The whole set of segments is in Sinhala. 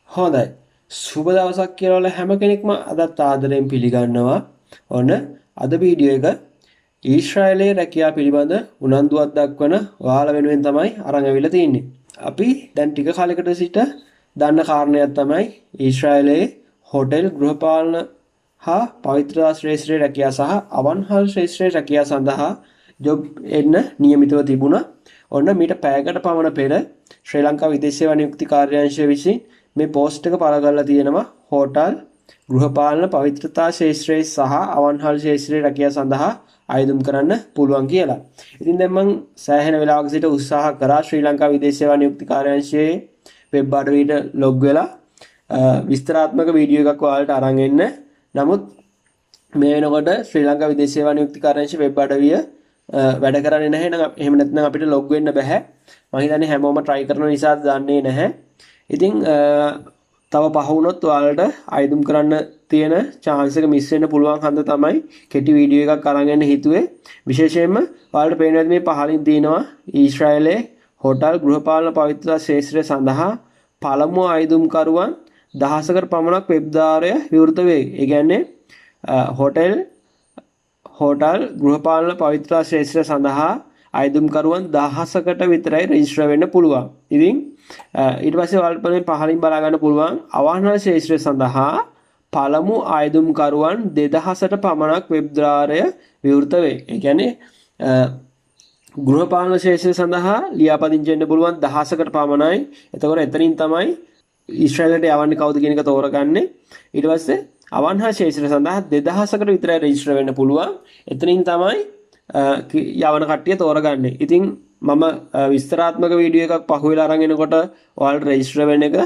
හොඳයි. සුබ දවසක් කියලා හැම කෙනෙක්ම අදත් ආදරයෙන් පිළිගන්නවා. ඔන්න අද වීඩියෝ එක ඊශ්‍රායලයේ රැකියාව පිළිබඳ උනන්දුවක් දක්වන ඔයාලා වෙනුවෙන් තමයි අරන් අවිලා තින්නේ. අපි දැන් ටික කාලයකට සිට දන්න කාරණයක් තමයි ඊශ්‍රායලයේ හොටෙල් ගෘහපාලන හා පවිත්‍රතා ශ්‍රේෂ්ඨ රැකියාව සහ අවන්හල් ශ්‍රේෂ්ඨ රැකියාව සඳහා ජොබ් එන්න නියමිතව තිබුණා. ඔන්න මීට පැයකට පමණ පෙර ශ්‍රී ලංකා විදේශ සේවා නියුක්ති කාර්යාංශය විසින් මේ පෝස්ට් එක පළ කරලා තියෙනවා හෝටල් ගෘහපාලන පවිත්‍රතා ශාස්ත්‍රයේ සහ අවන්හල් ශාස්ත්‍රයේ රැකියාව සඳහා ආයුධම් කරන්න පුළුවන් කියලා. ඉතින් දැන් මම සෑහෙන වෙලාවක සිට උත්සාහ කරා ශ්‍රී ලංකා විදේශ සේවා නියුක්ති කාර්යාංශයේ වෙබ් අඩවියට ලොග් වෙලා විස්තරාත්මක වීඩියෝ එකක් ඔයාලට අරන් එන්න. නමුත් මේ වෙනකොට ශ්‍රී ලංකා විදේශ සේවා නියුක්ති කාර්යාංශයේ වෙබ් අඩවිය වැඩ කරන්නේ නැහැ. එහෙම නැත්නම් අපිට ලොග් වෙන්න බෑ. මම හිතන්නේ හැමෝම try කරන නිසා දන්නේ නැහැ. ඉතින් තව පහ වුණොත් ඔයාලට ආයුධම් කරන්න තියෙන chance එක මිස් වෙන්න පුළුවන් හන්ද තමයි කෙටි වීඩියෝ එකක් අරන් එන්න හිතුවේ. විශේෂයෙන්ම ඔයාලට පේනවා මේ පහලින් තියෙනවා ඊශ්‍රායලයේ හෝටල් ගෘහපාලන පවිත්‍රතා ශාස්ත්‍රය සඳහා පළමු ආයුධම්කරුවන් 1000කට පමණක් වෙබ් ද්වාරය විවෘත වේ. ඒ කියන්නේ හෝටල් ගෘහපාලන පවිත්‍රතා ශාස්ත්‍රය සඳහා ආයුධම්කරුවන් 1000කට විතරයි රෙජිස්ටර් වෙන්න පුළුවන්. ඉතින් ඊට පස්සේ ඔයාලට පහලින් බලා ගන්න පුළුවන් අවන්හල් ශාස්ත්‍රය සඳහා පළමු ආයුධම්කරුවන් 2000ට පමණක් වෙබ් ද්වාරය විවෘත වේ. ඒ කියන්නේ ගෘහපාලන ශාස්ත්‍රය සඳහා ලියාපදිංචි වෙන්න පුළුවන් 1000කට පමණයි. එතකොට එතනින් තමයි ඊශ්‍රායලයට යවන්නේ කවුද කියන එක තෝරගන්නේ. ඊට පස්සේ අවන්හල් ශාස්ත්‍රය සඳහා 2000කට විතරයි රෙජිස්ටර් වෙන්න පුළුවන්. එතනින් තමයි යවන කට්ටිය තෝරගන්නේ. ඉතින් මම විස්තරාත්මක වීඩියෝ එකක් පහුවෙලා අරන් එනකොට ඔයාලට රෙජිස්ටර් වෙන්න එක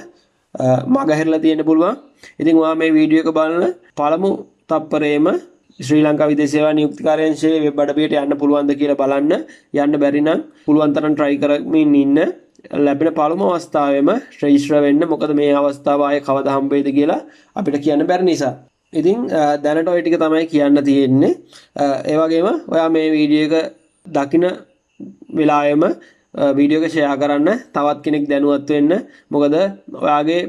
මගහැරලා තියෙන්න පුළුවන්. ඉතින් ඔයා මේ වීඩියෝ එක බලන පළමු තප්පරේම ශ්‍රී ලංකා විදේශ සේවා නියුක්ති කාර්යාංශයේ වෙබ් අඩවියට යන්න පුළුවන්ද කියලා බලන්න. යන්න බැරි නම් පුළුවන් තරම් try කරමින් ඉන්න. ලැබෙන පළමු අවස්ථාවේම රෙජිස්ටර් වෙන්න. මොකද මේ අවස්ථාව ආයේ කවදා හම්බ වෙයිද කියලා අපිට කියන්න බැරි නිසා. ඉතින් දැනට ඔය ටික තමයි කියන්න තියෙන්නේ. ඒ වගේම ඔයා මේ වීඩියෝ එක දකින වෙලාවෙම වීඩියෝ එක ෂෙයා කරන්න තවත් කෙනෙක් දැනුවත් වෙන්න. මොකද ඔයාගේ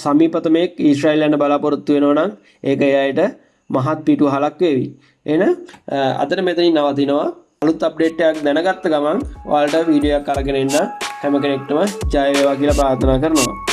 සමීපතමෙක් ඊශ්‍රායල් යන බලාපොරොත්තු වෙනවා නම් ඒක එයාට මහත් පිටුවහලක් වේවි. එහෙනම් අදට මෙතනින් නවතිනවා. අලුත් අප්ඩේට් එකක් දැනගත්ත ගමන් ඔයාලට වීඩියෝ එකක් අරගෙන එන්න හැම කෙනෙක්ටම ජය වේවා කියලා ප්‍රාර්ථනා කරනවා.